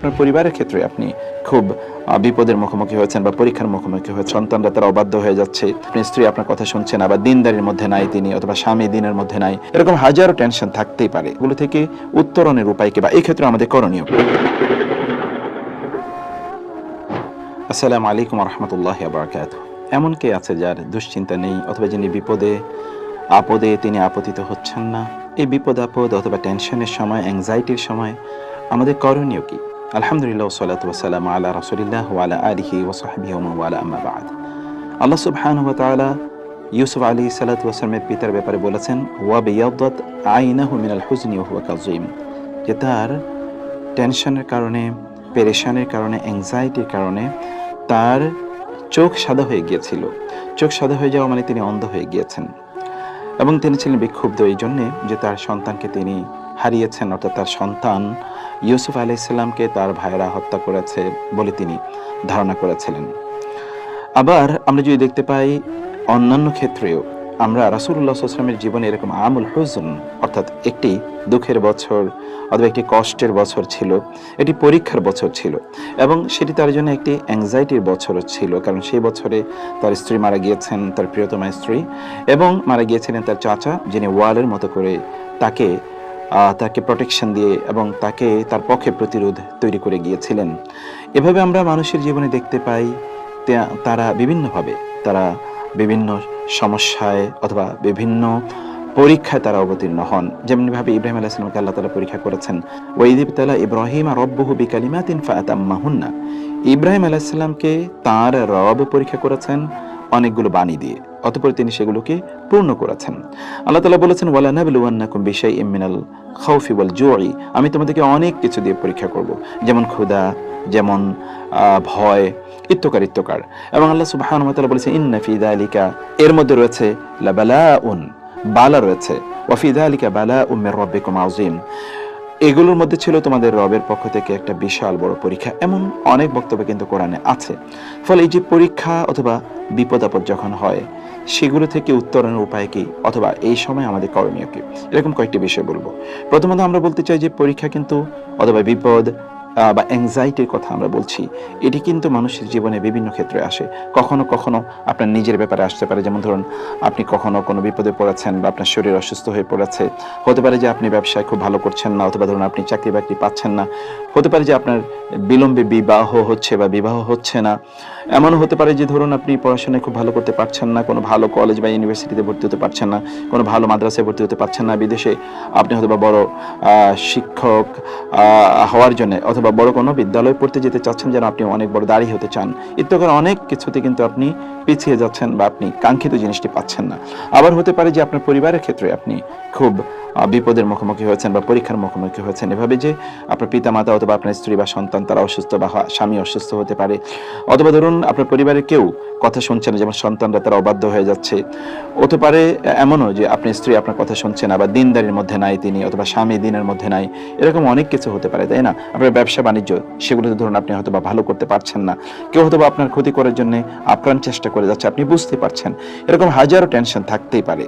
আপনার পরিবারের ক্ষেত্রে আপনি খুব বিপদের মুখোমুখি হয়েছেন বা পরীক্ষার মুখোমুখি হয়েছেন, সন্তানরা তারা অবাধ্য হয়ে যাচ্ছে, আপনি স্ত্রী আপনার কথা শুনছে না বা দিনদারির মধ্যে নাই তিনি, অথবা স্বামী দিনের মধ্যে নাই, এরকম হাজারো টেনশন থাকতেই পারে। এগুলো থেকে উত্তরণের উপায় কি বা এই ক্ষেত্রে আমাদের করণীয়? আসসালামু আলাইকুম ওয়া রাহমাতুল্লাহি ওয়া বারাকাতুহু। এমন কে আছে যার দুশ্চিন্তা নেই, অথবা যিনি বিপদে আপদে তিনি আপতিত হচ্ছেন না? এই বিপদ আপদ অথবা টেনশনের সময়, অ্যাংজাইটির সময় আমাদের করণীয় কি? আলহামদুলিল্লাহ ওয়াসসালাতু ওয়াসসালামু আলা রাসূলিল্লাহ ওয়া আলা আলিহি ওয়া সাহবিহি ওয়া মান ওয়ালা, আম্মা বা'দ। আল্লাহ সুবহানাহু ওয়া তাআলা ইউসুফ আলাইহিস সালাতু ওয়াসসালামের পিতার ব্যাপারে বলেছেন, ওয়া বিয়াদ্দাত আইনাহু মিনাল হুজনি ওয়া হুয়া কাযীম, যে তার টেনশনের কারণে, পেরেশানির কারণে, অ্যাংজাইটির কারণে তার চোখ সাদা হয়ে গিয়েছিল। চোখ সাদা হয়ে যাওয়া মানে তিনি অন্ধ হয়ে গিয়েছেন, এবং তিনি ছিলেন বিক্ষুব্ধ এই জন্যে যে তার সন্তানকে তিনি হারিয়েছেন, অর্থাৎ তার সন্তান ইউসুফ আলাইহিস সালামকে তার ভাইয়েরা হত্যা করেছে বলে তিনি ধারণা করেছিলেন। আবার আমরা যদি দেখতে পাই অন্যান্য ক্ষেত্রেও, আমরা রাসূলুল্লাহ সাল্লাল্লাহু আলাইহি ওয়াসাল্লামের জীবনে এরকম আমুল হুজন, অর্থাৎ একটি দুঃখের বছর অথবা একটি কষ্টের বছর ছিল, এটি পরীক্ষার বছর ছিল, এবং সেটি তার জন্য একটি অ্যাংজাইটির বছরও ছিল। কারণ সেই বছরে তার স্ত্রী মারা গিয়েছেন, তার প্রিয়তমা স্ত্রী, এবং মারা গিয়েছিলেন তার চাচা, যিনি ওয়ালের মতো করে তাকে প্রোটেকশন দিয়ে এবং তাকে তার পক্ষে প্রতিরোধ তৈরি করে গিয়েছিলেন। এভাবে আমরা মানুষের জীবনে দেখতে পাই তারা বিভিন্নভাবে বিভিন্ন সমস্যায় অথবা বিভিন্ন পরীক্ষায় তারা অবতীর্ণ হন। যেমনিভাবে ইব্রাহিম আলাইহিস সালামকে আল্লাহ তাআলা পরীক্ষা করেছেন, ওয়া ইয ইবতালা ইব্রাহিমা রাব্বুহু বিকালিমাতিন ফাআতাম্মাহুন্না। ইব্রাহিম আলাইহিস সালামকে তার রব পরীক্ষা করেছেন অনেকগুলো বাণী দিয়ে, অতঃপর তিনি সেগুলোকে পূর্ণ করেছেন। আল্লাহ তাআলা বলেছেন, ওয়ালা নাবলুওয়ান্নাকুম বিশাইইম মিনাল খাউফি ওয়াল জুই, আমি তোমাদেরকে অনেক কিছু দিয়ে পরীক্ষা করব, যেমন ক্ষুধা, যেমন ভয়, ইত্তকার। এবং আল্লাহ সুবহানাহু ওয়া তাআলা বলেছেন, ইন্না ফি যালিকা, এর মধ্যে রয়েছে লাবালাউন, বালা রয়েছে, ওয়া ফি যালিকা বালাউম মির রাব্বিকুম আযীম, এগুলোর মধ্যে ছিল তোমাদের রবের পক্ষ থেকে একটা বিশাল বড় পরীক্ষা। এমন অনেক বক্তব্য কিন্তু কোরআনে আছে। ফলে এই যে পরীক্ষা অথবা বিপদ আপদ যখন হয়, সেগুলো থেকে উত্তরণের উপায় কি, অথবা এই সময় আমাদের করণীয় কি, এরকম কয়েকটি বিষয় বলবো। প্রথমত আমরা বলতে চাই যে পরীক্ষা কিন্তু, অথবা বিপদ বা অ্যাংজাইটির কথা আমরা বলছি, এটি কিন্তু মানুষের জীবনে বিভিন্ন ক্ষেত্রে আসে। কখনো কখনো আপনার নিজের ব্যাপারে আসতে পারে, যেমন ধরুন আপনি কখনো কোনো বিপদে পড়েছেন বা আপনার শরীর অসুস্থ হয়ে পড়েছে, হতে পারে যে আপনি ব্যবসায় খুব ভালো করছেন না, অথবা ধরুন আপনি চাকরি বাকরি পাচ্ছেন না, হতে পারে যে আপনার বিলম্বে বিবাহ হচ্ছে বা বিবাহ হচ্ছে না, এমনও হতে পারে যে ধরুন আপনি পড়াশোনায় খুব ভালো করতে পারছেন না, কোনো ভালো কলেজ বা ইউনিভার্সিটিতে ভর্তি হতে পারছেন না, কোনো ভালো মাদ্রাসায় ভর্তি হতে পারছেন না, বিদেশে আপনি হয়তো বা বড় শিক্ষক হওয়ার জন্য অথবা বড় কোনো বিদ্যালয়ে পড়তে যেতে চাচ্ছেন, যেন আপনি অনেক বড় দাঁড়িয়ে হতে চান, ইত্যাদি অনেক কিছুতে কিন্তু আপনি পিছিয়ে যাচ্ছেন বা আপনি কাঙ্ক্ষিত জিনিসটি পাচ্ছেন না। আবার হতে পারে যে আপনার পরিবারের ক্ষেত্রে আপনি খুব বিপদের মুখোমুখি হয়েছেন বা পরীক্ষার মুখোমুখি হয়েছেন, এভাবে যে আপনার পিতা মাতা অথবা আপনার স্ত্রী বা সন্তান তারা অসুস্থ বা স্বামী অসুস্থ হতে পারে, অথবা ধরুন আপনার পরিবারের কেউ কথা শুনছে না, যেমন সন্তানরা তারা অবাধ্য হয়ে যাচ্ছে, হতে পারে এমনও যে আপনার স্ত্রী আপনার কথা শুনছে না বা দিনদারির মধ্যে নাই তিনি, অথবা স্বামী দিনের মধ্যে নাই, এরকম অনেক কিছু হতে পারে, তাই না? আপনার ব্যবসা বাণিজ্য, সেগুলোতে ধরুন আপনি হয়তো বা ভালো করতে পারছেন না, কেউ হয়তো বা আপনার ক্ষতি করার জন্য আপ্রাণ চেষ্টা করে যাচ্ছে, আপনি বুঝতে পারছেন, এরকম হাজারো টেনশন থাকতেই পারে।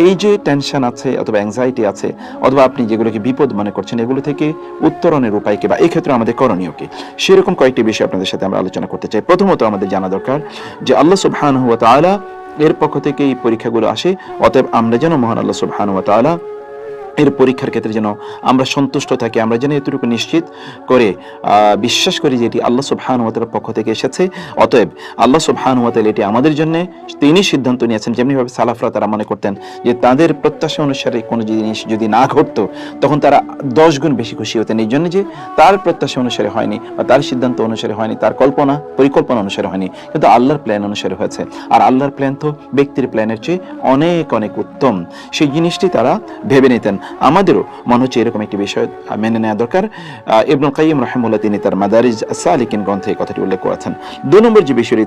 এই যে টেনশন আছে অথবা অ্যাংজাইটি আছে, অথবা আপনি যেগুলোকে বিপদ মনে করছেন, এগুলো থেকে উত্তরণের উপায় কি বা এই ক্ষেত্রে আমাদের করণীয় কি, সেরকম কয়েকটি বিষয় আপনাদের সাথে আমরা আলোচনা করতে চাই। প্রথমত আমাদের জানা দরকার যে আল্লাহ সুবহানাহু ওয়া তাআলা এর পক্ষ থেকে এই পরীক্ষাগুলো আসে, অতএব আমরা যেন মহান আল্লাহ সুবহানাহু ওয়া তাআলা এর পরীক্ষার ক্ষেত্রে যেন আমরা সন্তুষ্ট থাকি, আমরা যেন এতটুকু নিশ্চিত করে বিশ্বাস করি যে এটি আল্লাহ সুবহানাহু ওয়া তাআলার পক্ষ থেকে এসেছে। অতএব আল্লাহ সুবহানাহু ওয়া তাআলা এটি আমাদের জন্য তিনি সিদ্ধান্ত নিয়েছেন। যেমনিভাবে সালাফরা তারা মনে করতেন যে তাদের প্রত্যাশা অনুসারে কোনো জিনিস যদি না ঘটতো, তখন তারা 10 গুণ বেশি খুশি হতেন, এই জন্য যে তার প্রত্যাশা অনুসারে হয়নি বা তার সিদ্ধান্ত অনুসারে হয়নি, তার পরিকল্পনা অনুসারে হয়নি, কিন্তু আল্লাহর প্ল্যান অনুসারে হয়েছে। আর আল্লাহর প্ল্যান তো ব্যক্তির প্ল্যানের চেয়ে অনেক অনেক উত্তম, সেই জিনিসটি তারা ভেবে নিতেন। আমাদেরও মনে হচ্ছে এরকম একটি বিষয় মেনে নেওয়া দরকার। ইবনুল কাইয়িম রাহিমাহুল্লাহ তিনি তার মাদারিজ আস-সালিকিন গ্রন্থে এই কথাটি উল্লেখ করেছেন। 2 নম্বর যে বিষয়টি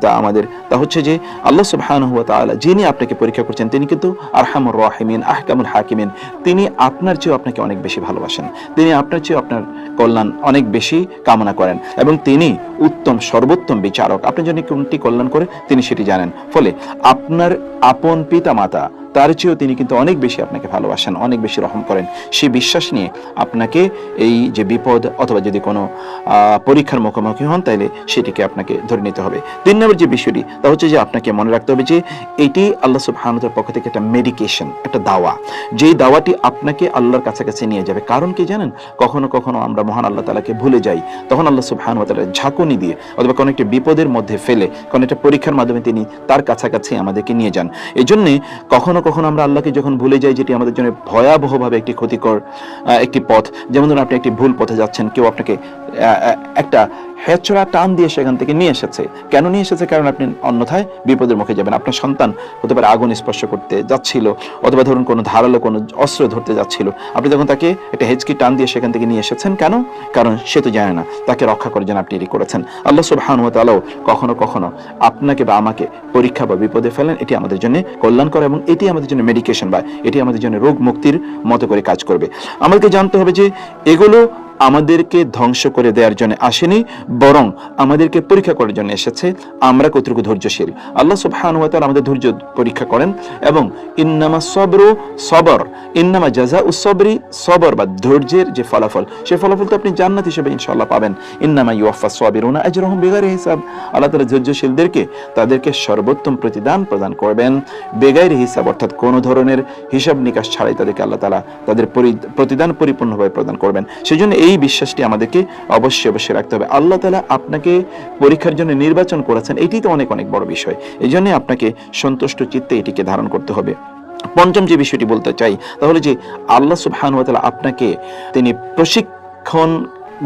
তা হচ্ছে যে আল্লাহ সুবহানাহু ওয়া তাআলা যিনি আপনাকে পরীক্ষা করছেন, তিনি কিন্তু আরহামুর রাহিমিন, আহকামুল হাকিমিন, তিনি আপনার চেয়ে আপনাকে অনেক বেশি ভালোবাসেন, তিনি আপনার চেয়ে আপনার কল্যাণ অনেক বেশি কামনা করেন, এবং তিনি উত্তম সর্বোত্তম বিচারক। আপনি যদি কোনটি কল্যাণ করে তিনি সেটি জানেন। ফলে আপনার আপন পিতা মাতা তার চেয়েও তিনি কিন্তু অনেক বেশি আপনাকে ভালোবাসেন, অনেক বেশি রহম করেন। সেই বিশ্বাস নিয়ে আপনাকে এই যে বিপদ অথবা যদি কোনো পরীক্ষার মুখোমুখি হন, তাইলে সেটিকে আপনাকে ধরে নিতে হবে। 3 নম্বর যে বিষয়টি তা হচ্ছে যে আপনাকে মনে রাখতে হবে যে এটি আল্লাহ সুবহানাহু ওয়া তাআলার পক্ষ থেকে একটা মেডিকেশন, একটা দাওয়া, যেই দাওয়াটি আপনাকে আল্লাহর কাছাকাছি নিয়ে যাবে। কারণ কি জানেন, কখনো কখনো আমরা মহান আল্লাহ তাআলাকে ভুলে যাই, তখন আল্লাহ সুবহানাহু ওয়া তাআলা ঝাঁকুনি দিয়ে অথবা কোনো একটা বিপদের মধ্যে ফেলে, কোনো একটা পরীক্ষার মাধ্যমে তিনি তার কাছাকাছি আমাদেরকে নিয়ে যান। এই জন্যে কখনো কখনো আমরা আল্লাহকে যখন ভুলে যাই, যেটি আমাদের জন্য ভয়াবহভাবে একটি ক্ষতিকর একটি পথ। যেমন ধরুন আপনি একটি ভুল পথে যাচ্ছেন, কেউ আপনাকে একটা হেঁচড়া টান দিয়ে সেখান থেকে নিয়ে এসেছে। কেন নিয়ে এসেছে? কারণ আপনি অন্যথায় বিপদের মুখে যাবেন। আপনার সন্তান হতে পারে আগুন স্পর্শ করতে যাচ্ছিল, অথবা ধরুন কোনো ধারালো কোনো অস্ত্র ধরতে যাচ্ছিল, আপনি যখন তাকে একটা হেঁচকি টান দিয়ে সেখান থেকে নিয়ে এসেছেন। কেন? কারণ সে তো জানে না, তাকে রক্ষা করার জন্য আপনি এটি করেছেন। আল্লাহ সুবহানাহু ওয়া তাআলাও কখনো কখনো আপনাকে বা আমাকে পরীক্ষা বা বিপদে ফেলেন, এটি আমাদের জন্য কল্যাণকর এবং এটি আমাদের জন্য মেডিকেশন বা এটি আমাদের জন্য রোগ মুক্তির মতো করে কাজ করবে। আমাদেরকে জানতে হবে যে এগুলো আমাদেরকে ধ্বংস করে দেওয়ার জন্য আসেনি, বরং আমাদেরকে পরীক্ষা করার জন্য এসেছে আমরা কতটুকু ধৈর্যশীল। আল্লাহ সুবহানাহু ওয়া তাআলা আমাদের ধৈর্য পরীক্ষা করেন এবং ইন্নামা সবরু সবর, ইন্নামা জাযাউস সবরি সবর, বা ধৈর্যের যে ফলাফল, সেই ফলাফল তো আপনি জান্নাত হিসেবে ইনশাআল্লাহ পাবেন। ইন্নামা ইউওয়াফাস সাবিরুনা আজরাহুম বিগাইরি হিসাব, আল্লাহ তাআলা ধৈর্যশীলদেরকে তাদেরকে সর্বোত্তম প্রতিদান প্রদান করবেন বেগাইরি হিসাব, অর্থাৎ কোনো ধরনের হিসাব নিকাশ ছাড়াই তাদেরকে আল্লাহ তাআলা তাদের প্রতিদান পরিপূর্ণভাবে প্রদান করবেন। সেজন্য এই বিশ্বাসটি আমাদেরকে অবশ্যই অবশ্যই রাখতে হবে। আল্লাহ তাআলা আপনাকে পরীক্ষার জন্য নির্বাচন করেছেন, এটি তো অনেক অনেক বড় বিষয়। এই জন্য আপনাকে সন্তুষ্ট চিত্তে এটিকে ধারণ করতে হবে। পঞ্চম যে বিষয়টি বলতে চাই তাহলে যে আল্লাহ সুবহানাহু ওয়া তাআলা আপনাকে তিনি প্রশিক্ষণ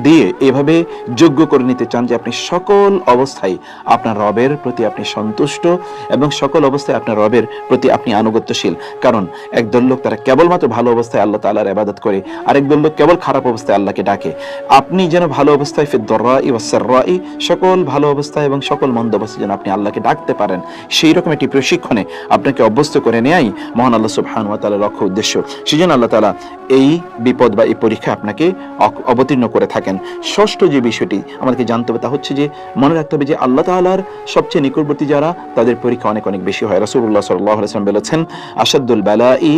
দিয়ে এভাবে যোগ্য করে নিতে চান যে আপনি সকল অবস্থায় আপনার রবের প্রতি আপনি সন্তুষ্ট এবং সকল অবস্থায় আপনার রবের প্রতি আপনি আনুগত্যশীল। কারণ একদল লোক তারা কেবলমাত্র ভালো অবস্থায় আল্লাহ তাআলার ইবাদত করে, আরেকদল লোক কেবল খারাপ অবস্থায় আল্লাহকে ডাকে। আপনি যেন ভালো অবস্থায় ফিদ-দাররাই ওয়াস-সাররাই, সকল ভালো অবস্থায় এবং সকল মন্দ অবস্থায় যেন আপনি আল্লাহকে ডাকতে পারেন, সেই রকম একটি প্রশিক্ষণে আপনাকে অভ্যস্ত করে নেয়াই মহান আল্লাহ সুবহানাহু ওয়া তাআলার লক্ষ্য উদ্দেশ্য। সেজন্য আল্লাহ তাআলা এই বিপদ বা এই পরীক্ষা আপনাকে অবতীর্ণ করে থাকেন। ষষ্ঠ যে বিষয়টি আমাদেরকে জানতে হবে তা হচ্ছে যে মনে রাখতে হবে যে আল্লাহ তাআলার সবচেয়ে নিকটবর্তী যারা, তাদের পরীক্ষা অনেক অনেক বেশি হয়। রাসূলুল্লাহ সাল্লাল্লাহু আলাইহি ওয়াসাল্লাম বলেছেন, আশাদ্দুল বালাই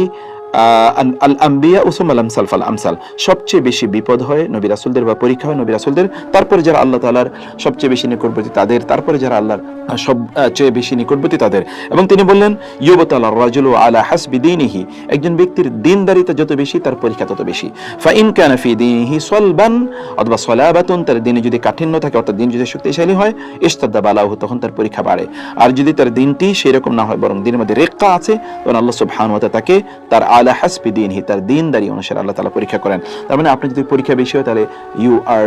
আল আম্বিয়া উসুমাল আমসাল ফাল আমসাল, সবচেয়ে বেশি বিপদ হয় নবী রাসূলদের বা পরীক্ষা হয় নবী রাসূলদের, তারপরে যারা আল্লাহ তাআলার সবচেয়ে বেশি নিকটবর্তী তাদের, তারপরে যারা আল্লাহর সবচেয়ে বেশি নিকটবর্তী তাদের। এবং তিনি বললেন, ইউবতালার রাজুলু আলা হাসবি দীনিহি, একজন ব্যক্তির দ্বীনদারিতা যত বেশি তার পরীক্ষা তত বেশি। ফা ইন কানা ফি দীনিহি সালবান অথবা সালাবাতুন, তার দিনে যদি কাঠিন্য থাকে অর্থাৎ দিন যদি শক্তিশালী হয়, ইশতাদ্দা বালাহু, তখন তার পরীক্ষা বাড়ে। আর যদি তার দিনটি সেরকম না হয় বরং দিনের মধ্যে রেক্কা আছে, তখন আল্লাহ সুবহানাহু ওয়া তাআলা তাকে তার আলা হাসবি দীনহি, তার দ্বীনদারি অনুসারে আল্লাহ তাআলা পরীক্ষা করেন। তার মানে আপনি যদি পরীক্ষা বেশি হয় তাহলে you are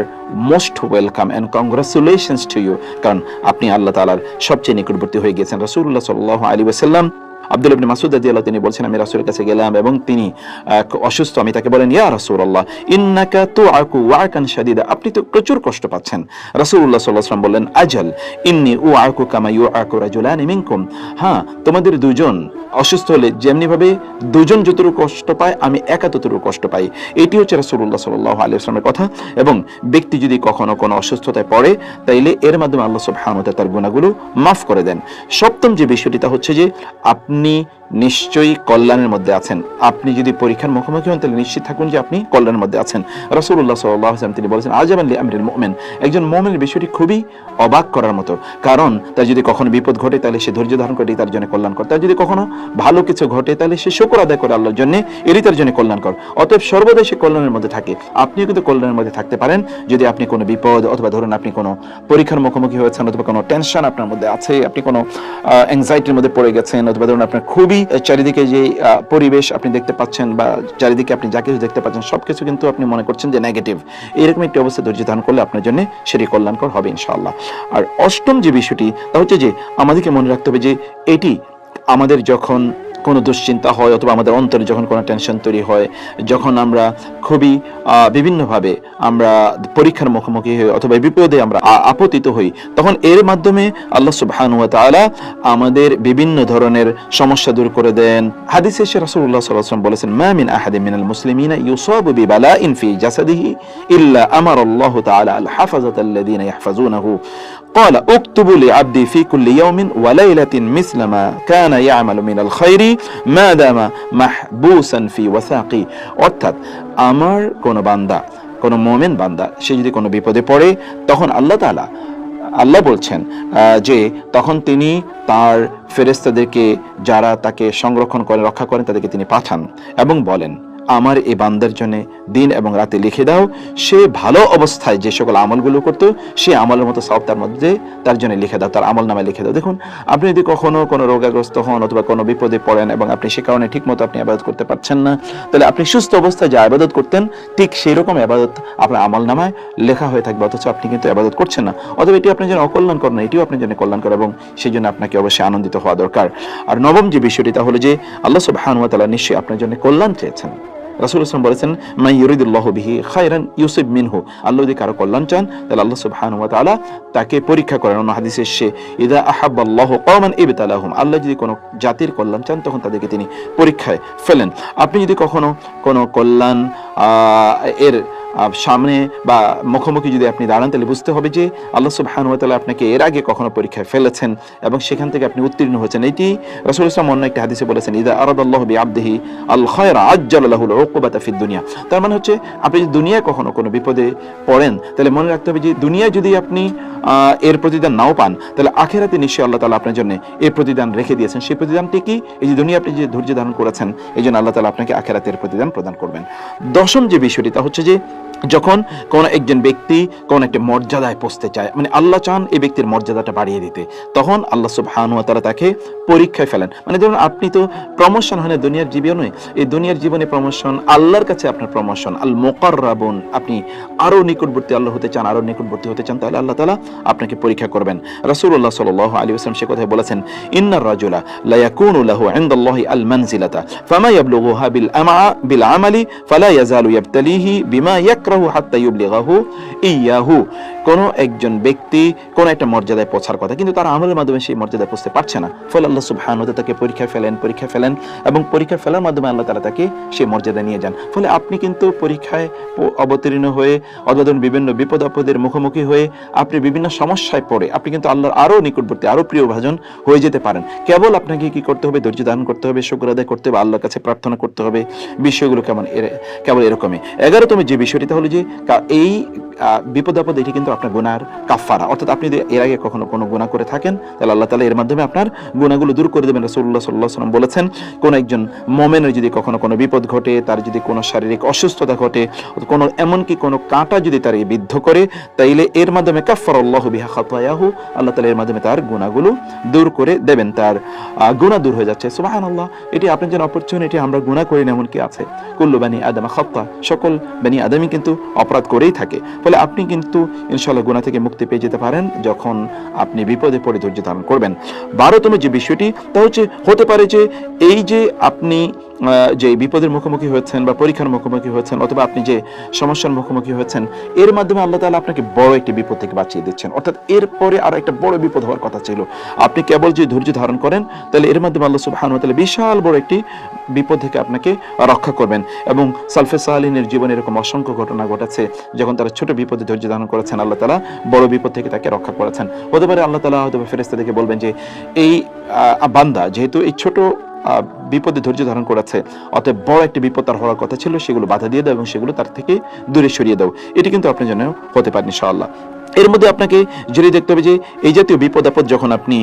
most welcome and congratulations to you, কারণ আপনি আল্লাহ তাআলার সবচেয়ে নিকটবর্তী হয়ে গেছেন। রাসূলুল্লাহ সাল্লাল্লাহু আলাইহি ওয়াসাল্লাম আব্দুল্লাহ ইবনে মাসউদ রাদিয়াল্লাহু, তিনি বলছেন আমি রাসূলের কাছে গেলাম এবং তিনি অসুস্থ। আমি তাকে বলেন, ইয়া রাসূলুল্লাহ ইন্নাকা তুআকু ওয়াকান শাদীদা, আপনি তো প্রচুর কষ্ট পাচ্ছেন। রাসূলুল্লাহ সাল্লাল্লাহু আলাইহি ওয়াসাল্লাম বললেন, আজাল ইন্নী উআকু কামা ইউআকু রাজুলানি মিনকুম, হ্যাঁ তোমাদের দুজন অসুস্থ হলে যেমনি ভাবে দুজন যতটুকু কষ্ট পায় আমি একা ততটুকু কষ্ট পাই। এটি হচ্ছে রাসূলুল্লাহ সাল্লাল্লাহু আলাইহি ওয়াসাল্লামের কথা। এবং ব্যক্তি যদি কখনো কোনো অসুস্থতায় পড়ে তাইলে এর মাধ্যমে আল্লাহ সুবহানাহু ওয়া তাআলা তার গুনাহগুলো মাফ করে দেন। সপ্তম যে বিষয়টি তা হচ্ছে যে আপনি নিশ্চয়ই কল্যাণের মধ্যে আছেন। আপনি যদি পরীক্ষার মুখোমুখি হন তাহলে নিশ্চিত থাকুন যে আপনি কল্যাণের মধ্যে আছেন। রাসূলুল্লাহ সাল্লাল্লাহু আলাইহি ওয়াসাল্লাম তিনি বলেছেন, আজাবান লি আমরিল মুমিন, একজন মুমিনের বিষয়টি খুবই অবাক করার মতো। কারণ তার যদি কখনো বিপদ ঘটে তাহলে সে ধৈর্য ধারণ করে, তার জন্য কল্যাণকর। তার যদি কখনো ভালো কিছু ঘটে তাহলে সে শুকর আদায় করে আল্লাহর জন্য, এরই তার জন্য কল্যাণকর। অতএব সর্বদাই সে কল্যাণের মধ্যে থাকে। আপনিও কিন্তু কল্যাণের মধ্যে থাকতে পারেন যদি আপনি কোনো বিপদ অথবা ধরুন আপনি কোনো পরীক্ষার মুখোমুখি হয়েছেন অথবা কোনো টেনশন আপনার মধ্যে আছে, আপনি কোনো অ্যাংজাইটির মধ্যে পড়ে গেছেন, অথবা ধরুন আপনার খুবই চারিদিকে যে পরিবেশ আপনি দেখতে পাচ্ছেন বা চারিদিকে আপনি যা কিছু দেখতে পাচ্ছেন সবকিছু কিন্তু আপনি মনে করছেন যে নেগেটিভ, এরকম একটি অবস্থা ধৈর্য ধারণ করলে আপনার জন্য সেটি কল্যাণকর হবে ইনশাআল্লাহ। আর অষ্টম যে বিষয়টি তা হচ্ছে যে আমাদেরকে মনে রাখতে হবে যে এটি আমাদের যখন কোনো দুশ্চিন্তা হয় অথবা আমাদের অন্তরে যখন কোনো টেনশন তৈরি হয়, যখন আমরা খুবই বিভিন্নভাবে আমরা পরীক্ষার মুখোমুখি হই অথবা বিপদে আমরা আপতিত হই, তখন এর মাধ্যমে আল্লাহ সুবহানাহু ওয়া তাআলা আমাদের বিভিন্ন ধরনের সমস্যা দূর করে দেন। হাদিসে এসে রাসূলুল্লাহ সাল্লাল্লাহু আলাইহি ওয়াসাল্লাম বলেছেন, মা মিন আহাদিন মিনাল মুসলিমিনা ইউসাবু বিবালাইন ফি জাসাদিহি ইল্লা আমারাল্লাহু তাআলা আল হাফাযাতাল্লাযীনা ইয়াহফাযুনাহু قال اكتبوا لعبدي في كل يوم وليلة مثل ما كان يعمل من الخير মা দামা মাহবুসান ফি ওয়াসাকি, অর্থাৎ আমার কোন বান্দা, কোন মুমিন বান্দা, সে যদি কোনো বিপদে পড়ে, তখন আল্লাহ বলছেন যে তখন তিনি তার ফেরেশতাদেরকে যারা তাকে সংরক্ষণ করে রক্ষা করেন তাদেরকে তিনি পাঠান এবং বলেন, আমার এই বান্দার জন্য দিন এবং রাতে লিখে দাও, সে ভালো অবস্থায় যে সকল আমলগুলো করতো সে আমলের মতো সওয়াব তার মধ্যে তার জন্য লিখে দাও, তার আমল নামায় লিখে দাও। দেখুন, আপনি যদি কখনো কোনো রোগাগ্রস্ত হন অথবা কোনো বিপদে পড়েন এবং আপনি সে কারণে ঠিক মতো আপনি ইবাদত করতে পারছেন না, তাহলে আপনি সুস্থ অবস্থায় যে ইবাদত করতেন ঠিক সেই রকম ইবাদত আপনার আমল নামায় লেখা হয়ে থাকবে, অথচ আপনি কিন্তু ইবাদত করছেন না। অথবা এটি আপনার জন্য অকল্যাণকর না, এটিও আপনার জন্য কল্যাণকর, এবং সেই জন্য আপনাকে অবশ্যই আনন্দিত হওয়া দরকার। আর নবম যে বিষয়টি তা হলো যে আল্লাহ সুবহানাহু ওয়া তাআলা নিশ্চয়ই আপনার জন্য কল্যাণ চেয়েছেন। রাসূলুল্লাহ সাল্লাল্লাহু আলাইহি ওয়াসাল্লাম বলেছেন, মান ইউরিদুল্লাহু বিহি খায়রান ইউসিব মিনহু, আল্লাহ যদি কারো কল্যাণ চান তাহলে আল্লাহ সুবহানাহু ওয়া তাআলা তাকে পরীক্ষা করেন। অন্য হাদিসে এসেছে, ইযা আহাব্বাল্লাহু কওমান ইবতালাহুম, আল্লাহ যদি কোনো জাতির কল্যাণ চান তখন তাদেরকে তিনি পরীক্ষায় ফেলেন। আপনি যদি কখনো কোনো কল্যাণ এর সামনে বা মুখোমুখি যদি আপনি দাঁড়ান, তাহলে বুঝতে হবে যে আল্লাহ সুবহানাহু ওয়া তাআলা আপনাকে এর আগে কখনো পরীক্ষায় ফেলেছেন এবং সেখান থেকে আপনি উত্তীর্ণ হয়েছেন। এটি রাসূলুল্লাহ সাল্লাল্লাহু আলাইহি ওয়াসাল্লাম অন্য একটা হাদিসে বলেছেন, ইযা আরাদাল্লাহু বিআবদিহি আল খায়রা আজ্জালা লাহুল উকুবাতা ফিদ দুনিয়া। তার মানে হচ্ছে, আপনি যদি দুনিয়ায় কখনো কোনো বিপদে পড়েন তাহলে মনে রাখতে হবে যে দুনিয়ায় যদি আপনি এর প্রতিদান নাও পান, তাহলে আখিরাতে নিশ্চয়ই আল্লাহ তাআলা আপনার জন্য এই প্রতিদান রেখে দিয়েছেন। সেই প্রতিদানটি কি? এই যে দুনিয়া আপনি যে ধৈর্য ধারণ করেছেন, এই জন্য আল্লাহ তাআলা আপনাকে আখিরাতের প্রতিদান প্রদান করবেন। দশম যে বিষয়টি তা হচ্ছে যে যখন কোন একজন ব্যক্তি কোন একটা মর্যাদায় পৌঁছতে চায়, মানে আল্লাহ চান এই ব্যক্তির মর্যাদাটা বাড়িয়ে দিতে, তখন আল্লাহ সুবহানাহু ওয়া তাআলা তাকে পরীক্ষায় ফেলেন। মানে ধরুন, আপনি তো প্রমোশন হয় না দুনিয়ার জীবনে, এই দুনিয়ার জীবনে প্রমোশন, আল্লাহর কাছে আপনার প্রমোশন, আল মুকাররাবুন, আপনি আরো নিকটবর্তী আল্লাহ হতে চান, আরো নিকটবর্তী হতে চান, তাহলে আল্লাহ তাআলা আপনাকে পরীক্ষা করবেন। রাসূলুল্লাহ সাল্লাল্লাহু আলাইহি ওয়াসাল্লাম সে কথা বলেছেন, ইন্নার রাজুলা লা ইয়াকুনু লাহু ইনদাল্লাহি আল মানজিলাতা ফামা ইয়াবলুগুহা বিল আমালি ফালা ইয়াজালু ইয়াবতালিহি বিমা ইয়াকরাহু হাত্তা ইউবলিগাহু ইয়াহু। কোন একজন ব্যক্তি কোন একটা মর্যাদায় পৌঁছার কথা, কিন্তু তার আমলের মাধ্যমে সেই মর্যাদায় পৌঁছতে পারছে না, ফলে আল্লাহ সুবহানাহু ওয়া তাআলা তাকে পরীক্ষা ফেলেন এবং পরীক্ষা ফেলার মাধ্যমে আল্লাহ তাআলা তাকে সেই মর্যাদা নিয়ে যান। ফলে আপনি কিন্তু পরীক্ষায় অবতীর্ণ হয়ে অথবা বিভিন্ন বিপদ আপদের মুখোমুখি হয়ে আপনি বিভিন্ন সমস্যায় পড়ে আপনি কিন্তু আল্লাহর আরো নিকটবর্তী, আরো প্রিয় ভাজন হয়ে যেতে পারেন। কেবল আপনাকে কি করতে হবে? ধৈর্য ধারণ করতে হবে, শুকর আদায় করতে হবে, আল্লাহর কাছে প্রার্থনা করতে হবে। বিষয়গুলো কেবল এরকমই। 11তম যে বিষয়টি তাহলে যে এই বিপদ আপদ, এটি কিন্তু আপনার গুনার কাফারা, অর্থাৎ আপনি যদি এর আগে কখনো কোনো গুনাহ করে থাকেন তাহলে আল্লাহ তাআলা এর মাধ্যমে আপনার গুনাহগুলো দূর করে দেবেন। রাসূলুল্লাহ সাল্লাল্লাহু আলাইহি ওয়াসাল্লাম বলেছেন, কোন একজন মুমিনের যদি কখনো কোনো বিপদ ঘটে, তার যদি কোনো শারীরিক অসুস্থতা ঘটে, কোনো এমনকি কোনো কাঁটা যদি তার বিদ্ধ করে, তাইলে এর মাধ্যমে কাফফারাল্লাহু বিহা খাতায়াহু, আল্লাহ তাআলা এর মাধ্যমে তার গুনাহগুলো দূর করে দেবেন, তার গুনাহ দূর হয়ে যাচ্ছে। সুবহানাল্লাহ, এটি আপনার জন্য অপরচুনিটি। আমরা গুনাহ করি না এমন কি আছে? কুল্লু বানি আদম খাতা, সকল বানি আদমই কিন্তু অপরাধ করেই থাকে। ফলে আপনি কিন্তু ইনশাআল্লাহ গুনাহ থেকে মুক্তি পেয়ে যেতে পারেন যখন আপনি বিপদে পড়ে ধৈর্য ধারণ করবেন। 12তম যে বিষয়টি তা হচ্ছে, হতে পারে যে এই যে আপনি যে বিপদের মুখোমুখি হয়েছেন বা পরীক্ষার মুখোমুখি হয়েছেন অথবা আপনি যে সমস্যার মুখোমুখি হয়েছেন, এর মাধ্যমে আল্লাহ তাআলা আপনাকে বড় একটি বিপদ থেকে বাঁচিয়ে দিচ্ছেন। অর্থাৎ এরপরে আর একটা বড় বিপদ হওয়ার কথা ছিল, আপনি কেবল যে ধৈর্য ধারণ করেন তাহলে এর মাধ্যমে আল্লাহ সুবহানাহু ওয়া তাআলা বিশাল বড় একটি বিপদ থেকে আপনাকে রক্ষা করবেন। এবং সালফে সালিহিনের জীবনে এরকম অসংখ্য ঘটনা ঘটেছে, যখন তারা ছোট বিপদে ধৈর্য ধারণ করেছেন আল্লাহ তাআলা বড় বিপদ থেকে তাকে রক্ষা করেছেন। হতে পারে আল্লাহ তাআলা হয়তো ফেরেশতাদেরকে বলবেন যে এই বান্দা যেহেতু এই ছোট বিপদে ধৈর্য ধারণ করেছে, অতএব বড় একটি বিপদ তার হওয়ার কথা ছিল, সেগুলো বাধা দিয়ে দাও এবং সেগুলো তার থেকে দূরে সরিয়ে দাও। এটি কিন্তু আপনার জন্য হতে পারে ইনশাআল্লাহ। এর মধ্যে আপনাকে যদি দেখতে হবে যে এই জাতীয় বিপদ আপদ যখন আপনি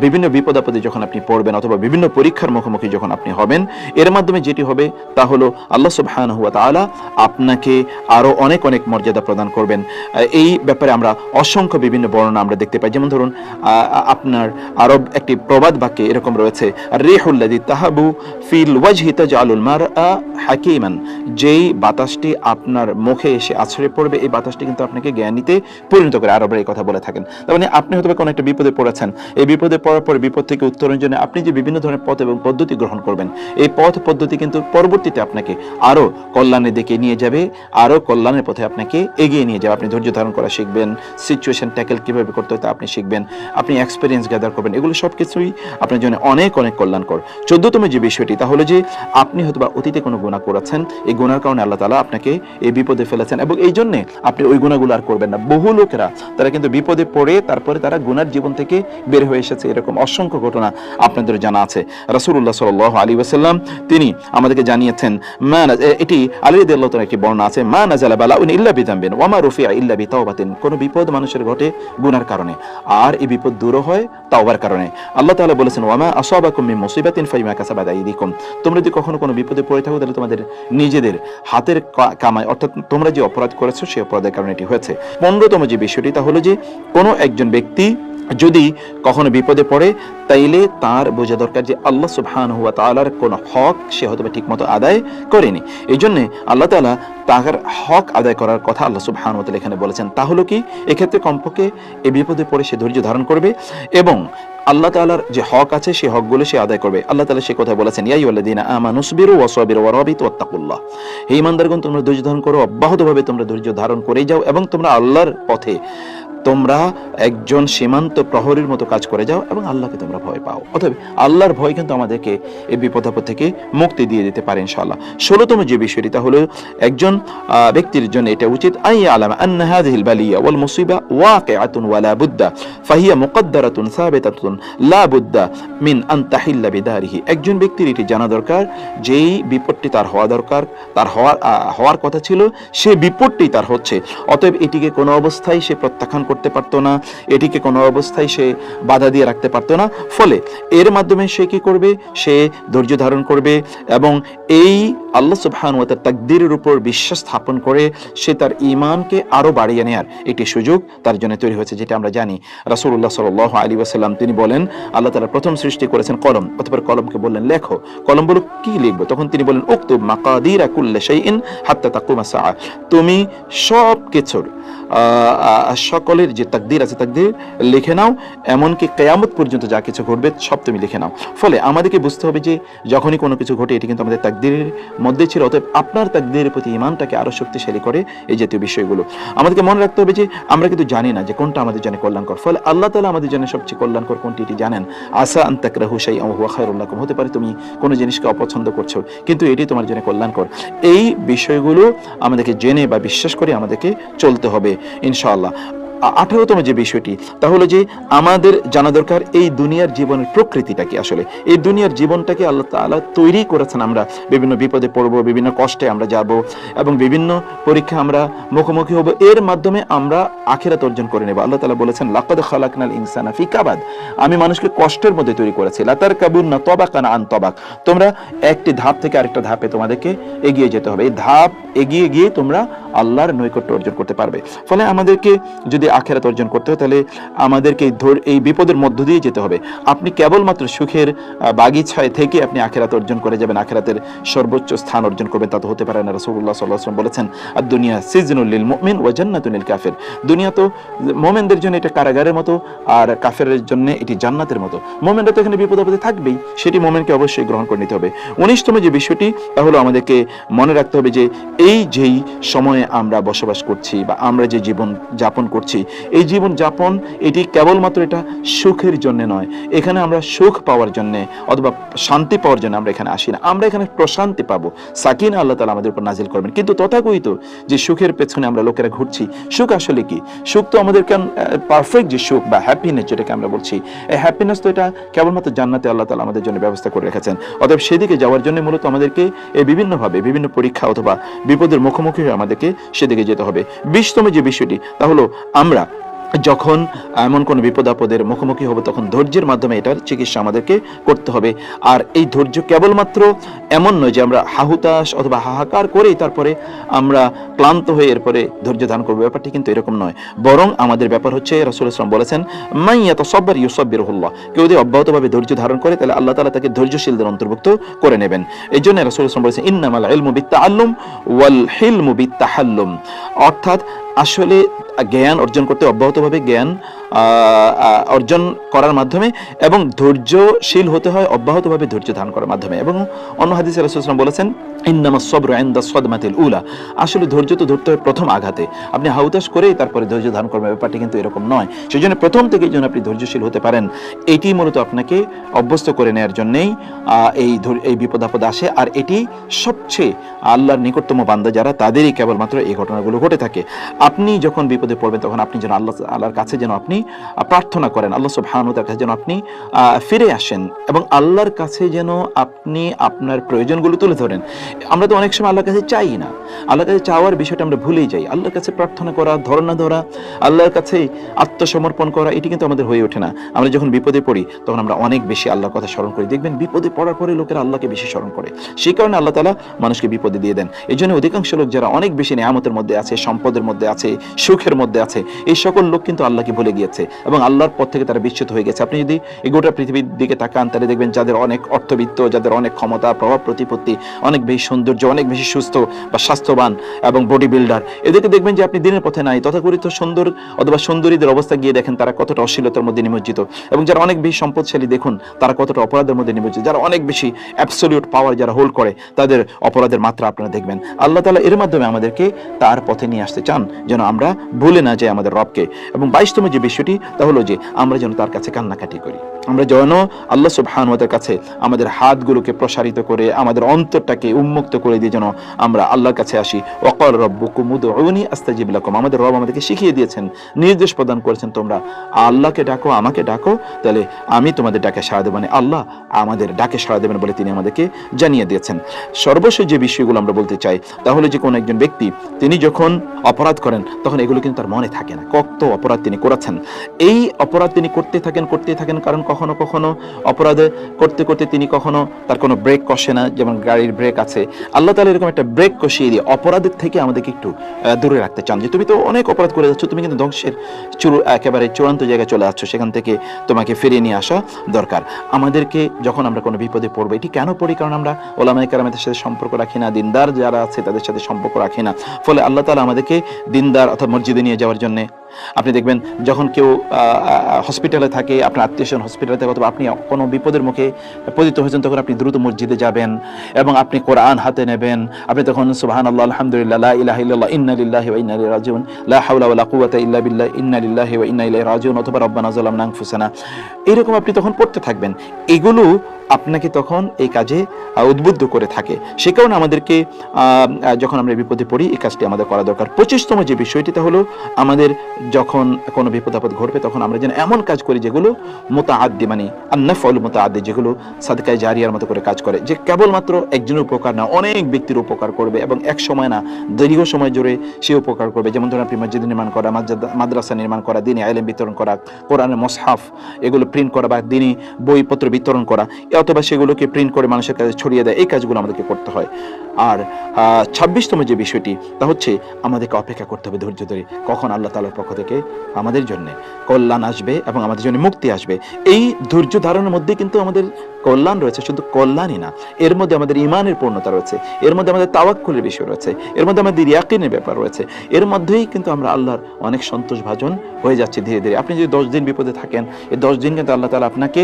বিভিন্ন বিপদ আপদে যখন আপনি পড়বেন অথবা বিভিন্ন পরীক্ষার মুখোমুখি যখন আপনি হবেন, এর মাধ্যমে যেটি হবে তা হলো আল্লাহ সুবহানাহু ওয়া তাআলা আপনাকে আরো অনেক অনেক মর্যাদা প্রদান করবেন। এই ব্যাপারে আমরা অসংখ্য বিভিন্ন বর্ণনা আমরা দেখতে পাই। যেমন ধরুন, আপনার আরব একটি প্রবাদ বাক্যে এরকম রয়েছে, রিহুল্লাযী তাহাবু ফিল ওয়াজহি তাজআলুল মারআ হাকীমান, যেই বাতাসটি আপনার মুখে এসে আছড়ে পড়বে এই বাতাসটি কিন্তু আপনাকে জ্ঞানীতে পরিণত করে। আরবরা এই কথা বলে থাকেন। তার মানে আপনি হয়তো কোনো একটা বিপদে পড়েছেন, এই বিপদে পড়ার পর বিপদ থেকে উত্তরণের জন্য আপনি যে বিভিন্ন ধরনের পথ এবং পদ্ধতি গ্রহণ করবেন, এই পথ পদ্ধতি কিন্তু পরবর্তীতে আপনাকে আরো কল্যাণের দিকে নিয়ে যাবে, আরো কল্যাণের পথে আপনাকে এগিয়ে নিয়ে যাবে। আপনি ধৈর্য ধারণ করা শিখবেন, সিচুয়েশন ট্যাকেল কিভাবে করতে হয় তা আপনি শিখবেন, আপনি এক্সপিরিয়েন্স গ্যাদার করবেন। এগুলো সবকিছুই আপনার জন্য অনেক অনেক কল্যাণকর। 14তম যে বিষয়টি তা হলো যে আপনি হয়তো বা অতীতে কোনো গুনাহ করেছেন, এই গুনার কারণে আল্লাহ তাআলা আপনাকে এই বিপদে ফেলেছেন এবং এই জন্য আপনি ওই গুনাহগুলো আর করবেন না। বহু লোকেরা তারা কিন্তু বিপদে পড়ে তারপরে তারা গুনার জীবন থেকে বের হয়ে এসেছে, এরকম অসংখ্য ঘটনা আপনাদের জানা আছে। রাসূলুল্লাহ সাল্লাল্লাহু আলাইহি ওয়াসাল্লাম তিনি আমাদেরকে জানিয়েছেন, এটি আলী রাদিয়াল্লাহু তাআলার একটি বর্ণনা আছে, মা নাযালা বালাউন ইল্লা বিযামবিন ওয়া মা রুফিআ ইল্লা বিতাওবাতিন। কোন বিপদ মানুষের ঘটে গুনার কারণে, আর এই বিপদ দূর হয় তাওবার কারণে। আল্লাহ তাআলা বলেছেন, ওয়া মা আসাবাকুম মিন মুসিবাতিন ফাবিমা কাসাবাত আইদিকুম। তোমরা যদি কখনো কোনো বিপদে পড়ে থাকো তাহলে তোমাদের নিজেদের হাতের কামাই, অর্থাৎ তোমরা যে অপরাধ করেছো সেই অপরাধের কারণে এটি হয়েছে। 15তম যে বিষয়টি তা হলো যে কোনো একজন ব্যক্তি যদি কখনো বিপদে পড়ে তাইলে তার বোঝা দরকার যে আল্লাহ সুবহানাহু ওয়া তাআলার কোন হক সে হয়তো ঠিকমতো আদায় করেনি। এই জন্য আল্লাহ তাআলা তার হক আদায় করার কথা আল্লাহ সুবহানাহু ওয়া তাআলা এখানে বলেছেন। তা হলো কি, এক্ষেত্রে কমপক্ষে এই বিপদে পড়ে সে ধৈর্য ধারণ করবে এবং আল্লাহ তাআলার যে হক আছে সেই হকগুলো সে আদায় করবে। আল্লাহ তাআলা সে কথা বলেছেন, ইয়া আইয়ুহাল্লাযীনা আমানুসবিরু ওয়াসাবিরু ওয়ারাবিতু ওয়াত্তাকুল্লাহ। হে ঈমানদারগণ, তোমরা ধৈর্য ধারণ করো, অব্যাহতভাবে তোমরা ধৈর্য ধারণ করেই যাও এবং তোমরা আল্লাহর পথে তোমরা একজন সীমান্ত প্রহরীর মতো কাজ করে যাও এবং আল্লাহকে তোমরা ভয় পাও। অতএব আল্লাহর ভয় কিন্তু আমাদেরকে এই বিপদ আপদ থেকে মুক্তি দিয়ে দিতে পারে ইনশাআল্লাহ। 16তম যে বিষয়টি তা হলো একজন ব্যক্তির জন্য এটা উচিত আইয়ালামা আন্না হাযিহিল বালিয়া ওয়াল মুসিবা ওয়াকিআতুন ওয়া লা বুদ্দা ফাহিয়া মুকদ্দারাতুন সাবিতাতুন লা বুদ্দা মিন আন তাহিল্লা বিদারিহি। একজন ব্যক্তির এটি জানা দরকার যেই বিপদটি তার হওয়া দরকার, তার হওয়ার কথা ছিল, সে বিপদটি তার হচ্ছে। অতএব এটিকে কোনো অবস্থায় সে প্রত্যাখ্যান করতে পারতো না, এটিকে কোনো অবস্থায় সে বাধা দিয়ে রাখতে পারতো না। ফলে এর মাধ্যমে সে কি করবে, সে ধৈর্য ধারণ করবে এবং এই আল্লাহ সুবহানাহু ওয়া তাআলার তাকদীরের উপর বিশ্বাস স্থাপন করে সে তার ঈমানকে আরো বাড়িয়ে নেয়ার একটি সুযোগ তার জন্য তৈরি হয়েছে। যেটা আমরা জানি রাসূলুল্লাহ সাল্লাল্লাহু আলাইহি ওয়াসাল্লাম তিনি বলেন, আল্লাহ তাআলা প্রথম সৃষ্টি করেছেন কলম, অতঃপর কলমকে বললেন লেখো। কলম বলল কি লিখবো? তখন তিনি বলেন উকতুব মাকাদিরা কুল্লি শাইইন হাত্তা তাকুমা সাআ। তুমি সব কিছুর সকলের যে তাকদীর আছে তাকদীর লিখে নাও, এমনকি কিয়ামত পর্যন্ত যা কিছু ঘটবে সব তুমি লিখে নাও। ফলে আমাদেরকে বুঝতে হবে যে যখনই কোনো কিছু ঘটে এটি কিন্তু আমাদের তাকদীরের মধ্যে ছিল। অতএব আপনার তাকদীরের প্রতি ঈমানটাকে আরো শক্তিশালী করে এই জাতীয় বিষয়গুলো আমাদেরকে মনে রাখতে হবে যে আমরা কিন্তু জানি না যে কোনটা আমাদের জন্য কল্যাণকর। ফলে আল্লাহ তাআলা আমাদের জন্য সবচেয়ে কল্যাণকর কোনটি এটি জানেন। আসা আন তাকরাহু শাইআন ওয়া হুয়া খায়রুল লাকুম। হতে পারে তুমি কোনো জিনিসকে অপছন্দ করছো কিন্তু এটি তোমার জন্য কল্যাণকর। এই বিষয়গুলো আমাদেরকে জেনে বা বিশ্বাস করে আমাদেরকে চলতে হবে ইনশাআল্লাহ। 18তম যে বিষয়টি তা হলো যে আমাদের জানা দরকার এই দুনিয়ার জীবনের প্রকৃতিটা কি। আসলে এই দুনিয়ার জীবনটাকে আল্লাহ তাআলা তৈরি করেছেন, আমরা বিভিন্ন বিপদে পড়ব, বিভিন্ন কষ্টে আমরা যাব এবং বিভিন্ন পরীক্ষা আমরা মুখোমুখি হব, এর মাধ্যমে আমরা আখিরাত অর্জন করে নেব। আল্লাহ তাআলা বলেছেন, লাকাদ খালাকনাল ইনসানা ফি কাবাদ। আমি মানুষকে কষ্টের মধ্যে তৈরি করেছি। লা তারকাবুন্না তাবাকান আন তাবাক। তোমরা একটি ধাপ থেকে আরেকটা ধাপে তোমাদেরকে এগিয়ে যেতে হবে। এই ধাপ এগিয়ে গিয়ে তোমরা আল্লাহর নৈকট্য অর্জন করতে পারবে। ফলে আমাদেরকে যদি আখিরাত অর্জন করতে হয় তাহলে আমাদেরকে এই বিপদের মধ্য দিয়ে যেতে হবে। আপনি কেবলমাত্র সুখের বাগিচায় থেকে আপনি আখিরাত অর্জন করে যাবেন, আখিরাতের সর্বোচ্চ স্থান অর্জন করবেন, তা তো হতে পারে না। রাসূলুল্লাহ সাল্লাল্লাহু আলাইহি ওয়াসাল্লাম বলেছেন, আদ-দুনিয়া সিজনুল লিল মুমিন ওয়া জান্নাতুন লিল কাফির। দুনিয়া তো মুমিনদের জন্য এটা কারাগারের মতো আর কাফেরের জন্য এটি জান্নাতের মতো। মুমিনরা তো এখানে বিপদ আপদে থাকবেই, সেটি মুমিনকে অবশ্যই গ্রহণ করে নিতে হবে। 19তম যে বিষয়টি তা হলো আমাদেরকে মনে রাখতে হবে যে এই যেই সময়ে আমরা বসবাস করছি বা আমরা যে জীবন যাপন করছি, এই জীবন যাপন এটি কেবলমাত্র এটা সুখের জন্য নয়। এখানে আমরা সুখ পাওয়ার জন্য অথবা শান্তি পাওয়ার জন্য আমরা এখানে আসি না। আমরা এখানে প্রশান্তি পাবো, সাকিনা আল্লাহ তাআলা আমাদের উপর নাজিল করবেন। কিন্তু তথাকথিত যে সুখের পেছনে আমরা লোকেরা ঘুরছি, সুখ আসলে কি? সুখ তো আমাদের পারফেক্ট যে সুখ বা হ্যাপিনেস যেটাকে আমরা বলছি, এই হ্যাপিনেস তো এটা কেবলমাত্র জান্নাতে আল্লাহ তাআলা আমাদের জন্য ব্যবস্থা করে রেখেছেন। অতএব সেদিকে যাওয়ার জন্য মূলত আমাদেরকে এই বিভিন্নভাবে বিভিন্ন পরীক্ষা অথবা বিপদের মুখোমুখি হয়ে আমাদেরকে সেদিকে যেতে হবে। 20তম যে বিষয়টি তা হলো আমরা যখন এমন কোনো বিপদ আপদের মুখোমুখি হব তখন ধৈর্যের মাধ্যমে এটার চিকিৎসা আমাদেরকে করতে হবে। আর এই ধৈর্য কেবলমাত্র এমন নয় যে আমরা হাহুতাশ অথবা হাহাকার করেই তারপরে আমরা ক্লান্ত হয়ে এরপরে ধৈর্য ধারণ করবো, ব্যাপারটি কিন্তু এরকম নয়। বরং আমাদের ব্যাপার হচ্ছে, রাসূলুল্লাহ সাল্লাল্লাহু আলাইহি ওয়াসাল্লাম বলেছেন, মান ইয়াতাসাব্বার ইউসাব্বিরুহুল্লাহ। কেউ যদি অব্যাহতভাবে ধৈর্য ধারণ করে তাহলে আল্লাহ তাআলা তাকে ধৈর্যশীলদের অন্তর্ভুক্ত করে নেবেন। এই জন্য রাসূলুল্লাহ সাল্লাল্লাহু আলাইহি ওয়াসাল্লাম বলেছেন, ইন্নামাল ইলমু বিত্তাআল্লুম ওয়াল হিলমু বিত্তাহাল্লুম। অর্থাৎ আসলে জ্ঞান অর্জন করতে অব্যাহতভাবে জ্ঞান অর্জন করার মাধ্যমে এবং ধৈর্যশীল হতে হয় অব্যাহতভাবে ধৈর্য ধারণ করার মাধ্যমে। এবং অন্য হাদিসে রাসূলুল্লাহ সাল্লাল্লাহু আলাইহি ওয়াসাল্লাম বলেছেন, ইন্নামাস সাবরু ইনদা সাদমাতিল উলা, আসলে ধৈর্য তো ধরতে হয় প্রথম আঘাতে। আপনি হাউতাস করেই তারপরে ধৈর্য ধারণ করবেন, ব্যাপারটি কিন্তু এরকম নয়। সেজন্য প্রথম থেকেই যেন আপনি ধৈর্যশীল হতে পারেন, এটি মূলত আপনাকে অভ্যস্ত করে নেওয়ার জন্যই এই বিপদ আপদ আসে। আর এটি সবচেয়ে আল্লাহর নিকটতম বান্দা যারা, তাদেরই কেবলমাত্র এই ঘটনাগুলো ঘটে থাকে। আপনি যখন বিপদে পড়বেন তখন আপনি যেন আল্লাহর কাছে যেন আপনি প্রার্থনা করেন, আল্লাহ সুবহানাহু ওয়া তাআলার কাছে যেন আপনি ফিরে আসেন এবং আল্লাহর কাছে যেন আপনি আপনার প্রয়োজনগুলো তুলে ধরেন। আমরা তো অনেক সময় আল্লাহর কাছে চাই না, আল্লাহর কাছে চাওয়ার বিষয়টা আমরা ভুলেই যাই। আল্লাহর কাছে প্রার্থনা করা, ধর্ণা ধরা, আল্লাহর কাছে আত্মসমর্পণ করা, এটি কিন্তু আমাদের হয়ে ওঠে না। আমরা যখন বিপদে পড়ি তখন আমরা অনেক বেশি আল্লাহর কথা স্মরণ করি। দেখবেন বিপদে পড়ার পরে লোকেরা আল্লাহকে বেশি স্মরণ করে, সেই কারণে আল্লাহ তাআলা মানুষকে বিপদে দিয়ে দেন। এই জন্য অধিকাংশ লোক যারা অনেক বেশি নেয়ামতের মধ্যে আছে, সম্পদের মধ্যে আছে, সুখের মধ্যে আছে, এই সকল লোক কিন্তু আল্লাহকে ভুলে গিয়েছে এবং আল্লাহর পথ থেকে তারা বিচ্যুত হয়ে গেছে। আপনি যদি এই গোটা পৃথিবীর দিকে তাকান তাহলে দেখবেন যাদের অনেক অর্থবিত্ত, যাদের অনেক ক্ষমতা, প্রভাব প্রতিপত্তি, অনেক বেশি সৌন্দর্য, অনেক বেশি সুস্থ বা স্বাস্থ্যবান এবং বডি বিল্ডার, এদেরকে দেখবেন যে আপনি দিনের পথে নাই। তথাকথিত সুন্দর অথবা সুন্দরীদের অবস্থা গিয়ে দেখেন তারা কতটা অশ্লীলতার মধ্যে নিমজ্জিত, এবং যারা অনেক বেশি সম্পদশালী দেখুন তারা কতটা অপরাধের মধ্যে নিমজ্জিত। যারা অনেক বেশি অ্যাবসলিউট পাওয়ার যারা হোল্ড করে তাদের অপরাধের মাত্রা আপনারা দেখবেন। আল্লাহ তাআলা এর মাধ্যমে আমাদেরকে তার পথে নিয়ে আসতে চান যেন আমরা ভুলে না যাই আমাদের রবকে। এবং 22তম যে বিষয়টি তা হলো যে আমরা যেন তার কাছে কান্নাকাটি করি। আমরা যেন আল্লাহ সুবহানাহু ওয়া তাআলার কাছে আমাদের হাতগুলোকে প্রসারিত করে আমাদের অন্তরটাকে উন্মুক্ত করে দিয়ে যেন আমরা আল্লাহর কাছে আসি। ওয়াকাল রাব্বুকুম উদউনি আস্তাজিব লাকুম, আমাদের রব আমাদেরকে শিখিয়ে দিয়েছেন, নির্দেশ প্রদান করেছেন, তোমরা আল্লাহকে ডাকো, আমাকে ডাকো, তাহলে আমি তোমাদের ডাকে সাড়া দেব। মানে আল্লাহ আমাদের ডাকে সাড়া দেবেন বলে তিনি আমাদেরকে জানিয়ে দিয়েছেন। সর্বশেষ যে বিষয়গুলো আমরা বলতে চাই তাহলে যে কোনো একজন ব্যক্তি তিনি যখন অপরাধ করেন তখন এগুলো কিন্তু তার মনে থাকে না কত অপরাধ তিনি করেছেন। এই অপরাধ তিনি করতে থাকেন, কারণ কখনো কখনো অপরাধ করতে করতে তিনি কখনো তার কোনো ব্রেক কষে না, যেমন গাড়ির ব্রেক আছে। আল্লাহ তাআলা এরকম একটা ব্রেক কষিয়ে দিয়ে অপরাধের থেকে আমাদেরকে একটু দূরে রাখতে চান, যে তুমি তো অনেক অপরাধ করে যাচ্ছ, তুমি কিন্তু ধ্বংসের একেবারে চূড়ান্ত জায়গায় চলে যাচ্ছ, সেখান থেকে তোমাকে ফিরিয়ে নিয়ে আসা দরকার। আমাদেরকে যখন আমরা কোনো বিপদে পড়বো, এটি কেন পড়ি? কারণ আমরা ওলামায়ে কেরামের সাথে সম্পর্ক রাখি না, দিনদার যারা আছে তাদের সাথে সম্পর্ক রাখি না। ফলে আল্লাহ তাআলা আমাদেরকে দিনদার অর্থাৎ মসজিদে নিয়ে যাওয়ার জন্য, আপনি দেখবেন যখন কেউ হসপিটালে থাকে, আপনার আত্মীয়স্বজন হসপিটালে থাকে, অথবা আপনি কোনো বিপদের মুখে পতিত হয়েছেন, তখন আপনি দ্রুত মসজিদে যাবেন এবং আপনি কোরআন হাতে নেবেন। আপনি তখন সুবহানাল্লাহ, আলহামদুলিল্লাহ, লা ইলাহা ইল্লাল্লাহ, ইন্না লিল্লাহি ওয়া ইন্না ইলাইহি রাজিউন, লা হাওলা ওয়ালা কুওয়াতা ইল্লা বিল্লাহ, ইন্না লিল্লাহি ওয়া ইন্না ইলাইহি রাজিউন, অথবা রব্বানা যালামনা আনফুসানা, এরকম আপনি তখন পড়তে থাকবেন। এগুলো আপনাকে তখন এই কাজে উদ্বুদ্ধ করে থাকে। সে কারণে আমাদেরকে যখন আমরা বিপদে পড়ি এই কাজটি আমাদের করা দরকার। 25তম যে বিষয়টি তা হলো আমাদের যখন কোনো বিপদ আপদ ঘটবে তখন আমরা যেন এমন কাজ করি যেগুলো মুতাআদ্দি, মানে আন-নাফউল মুতাআদ্দি, যেগুলো সাদকায়ে জারিয়ার মতো করে কাজ করে, যে কেবলমাত্র একজনের উপকার না, অনেক ব্যক্তির উপকার করবে এবং এক সময় না দীর্ঘ সময় জুড়ে সে উপকার করবে। যেমন ধরুন আপনি মসজিদ নির্মাণ করা, মাদ্রাসা নির্মাণ করা, দ্বীনি ইলম বিতরণ করা, কোরআনের মুসহাফ এগুলো প্রিন্ট করা বা দ্বীনি বইপত্র বিতরণ করা, অথবা সেগুলোকে প্রিন্ট করে মানুষের কাছে ছড়িয়ে দেয়, এই কাজগুলো আমাদেরকে করতে হয়। আর 26তম যে বিষয়টি তা হচ্ছে আমাদেরকে অপেক্ষা করতে হবে ধৈর্য ধরে, কখন আল্লাহ তাআলার পক্ষ থেকে আমাদের জন্য কল্যাণ আসবে এবং আমাদের জন্য মুক্তি আসবে। এই ধৈর্য ধারণের মধ্যে কিন্তু আমাদের কল্যাণ রয়েছে, শুধু কল্যাণই না, এর মধ্যে আমাদের ঈমানের পূর্ণতা রয়েছে, এর মধ্যে আমাদের তাওয়াক্কুলের বিষয় রয়েছে, এর মধ্যে আমাদের ইয়াকিনের ব্যাপার রয়েছে, এর মধ্যেই কিন্তু আমরা আল্লাহর অনেক সন্তোষভাজন হয়ে যাচ্ছি ধীরে ধীরে। আপনি যদি 10 দিন বিপদে থাকেন, এই 10 দিন কিন্তু আল্লাহ তাআলা আপনাকে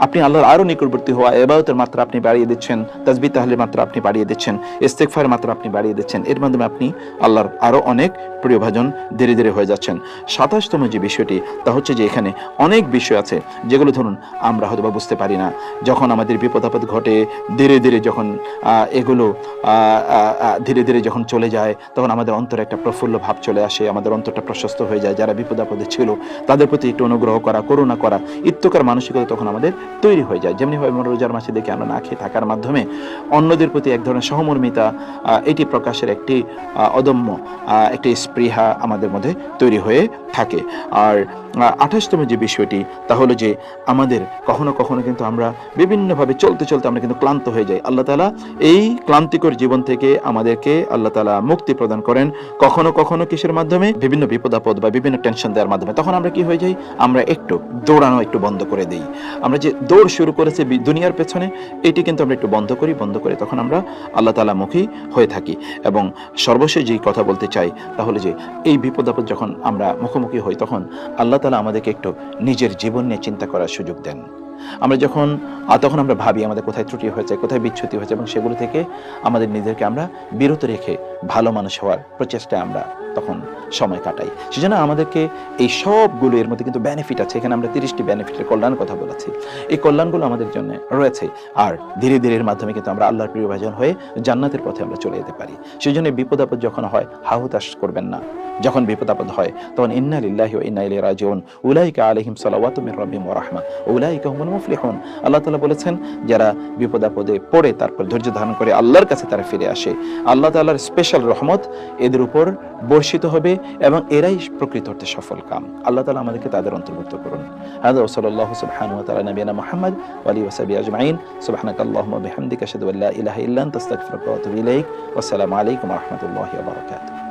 আপনি আল্লাহর আরো নিকটবর্তী হওয়া, ইবাদতের মাত্রা আপনি বাড়িয়ে দিচ্ছেন, তাসবিহ তাহলিলের মাত্রা আপনি বাড়িয়ে দিচ্ছেন, ইস্তিগফারের মাত্রা আপনি বাড়িয়ে দিচ্ছেন, এর মাধ্যমে আপনি আল্লাহর আরো অনেক প্রিয়ভাজন ধীরে ধীরে হয়ে যাচ্ছেন। 27তম যে বিষয়টি তা হচ্ছে যে এখানে অনেক বিষয় আছে যেগুলো ধরুন আমরা হয়তো বা বুঝতে পারি না। যখন আমাদের বিপদ আপদ ঘটে ধীরে ধীরে, যখন এগুলো ধীরে ধীরে যখন চলে যায়, তখন আমাদের অন্তরে একটা প্রফুল্ল ভাব চলে আসে, আমাদের অন্তরটা প্রশস্ত হয়ে যায়। যারা বিপদ আপদে ছিল তাদের প্রতি একটু অনুগ্রহ করা, করুণা করা, ইত্তকার মানসিকতা তখন আমাদের তৈরি হয়ে যায়। যেমনিভাবে আমরা রোজার মাসে দেখি আমরা না খেয়ে থাকার মাধ্যমে অন্যদের প্রতি এক ধরনের সহমর্মিতা, এটি প্রকাশের একটি অদম্য একটি স্পৃহা আমাদের মধ্যে তৈরি হয়ে থাকে। আর 28তম যে বিষয়টি তা হলো যে আমাদের কখনো কখনো কিন্তু আমরা বিভিন্নভাবে চলতে চলতে আমরা কিন্তু ক্লান্ত হয়ে যাই। আল্লাহ তাআলা এই ক্লান্তিকর জীবন থেকে আমাদেরকে আল্লাহ তাআলা মুক্তি প্রদান করেন কখনো কখনো কিসের মাধ্যমে? বিভিন্ন বিপদ আপদ বা বিভিন্ন টেনশন দেওয়ার মাধ্যমে। তখন আমরা কি হয়ে যাই? আমরা একটু দৌড়ানো একটু বন্ধ করে দিই। আমরা যে দৌড় শুরু করেছি দুনিয়ার পেছনে, এটি কিন্তু আমরা একটু বন্ধ করে তখন আমরা আল্লাহ তাআলা মুখী হয়ে থাকি। এবং সর্বশেষ যেই কথা বলতে চাই তাহলে যে এই বিপদ আপদ যখন আমরা মুখোমুখি হই তখন আল্লাহ তাআলা আমাদেরকে একটু নিজের জীবন নিয়ে চিন্তা করার সুযোগ দেন। আমরা যখন তখন আমরা ভাবি আমাদের কোথায় ত্রুটি হয়েছে, কোথায় বিচ্যুতি হয়েছে, এবং সেগুলো থেকে আমাদের নিজেদেরকে আমরা বিরত রেখে ভালো মানুষ হওয়ার প্রচেষ্টায় আমরা তখন সময় কাটাই। সেজন্য আমাদেরকে এই সবগুলো, এর মধ্যে কিন্তু বেনিফিট আছে। এখানে আমরা 30টি বেনিফিটের কল্যাণের কথা বলেছি। এই কল্যাণগুলো আমাদের জন্য রয়েছে, আর ধীরে ধীরে এর মাধ্যমে কিন্তু আমরা আল্লাহর প্রিয় ভাজন হয়ে জান্নাতের পথে আমরা চলে যেতে পারি। সেই জন্য বিপদ আপদ যখন হয় হাহুতাশ করবেন না। যখন বিপদ আপদ হয় তখন ইন্না লিল্লাহি ওয়া ইন্না ইলাইহি রাজিউন উলাইকা আলাইহিম সালাওয়াতু মির রাব্বিহিম ওয়া রাহমা উলাইকা হুমুল মুফলিহুন। আল্লাহ তাআলা বলেছেন, যারা বিপদ আপদে পড়ে তারপর ধৈর্য ধারণ করে আল্লাহর কাছে তারা ফিরে আসে, আল্লাহ তাআলার স্পেশাল রহমত এদের উপর বর্ষিত হবে এবং এরাই প্রকৃত অর্থে সফল কাম। আল্লাহ তাআলা আমাদেরকে তাদের অন্তর্ভুক্ত করুন। হাদা ওয়া সাল্লাল্লাহু সুবহানাহু ওয়া তাআলা নবিয়ানা মুহাম্মদ ওয়া আলিহি ওয়া সাহবিহি আজমাইন। সুবহানাকাল্লাহুম্মা ওয়া বিহামদিকা আশহাদু আল্লা ইলাহা ইল্লা আনতা আস্তাগফিরুকা ওয়া আতুবু ইলাইক। ওয়া আসসালামু আলাইকুম ওয়া রাহমাতুল্লাহি ওয়া বারাকাতুহু।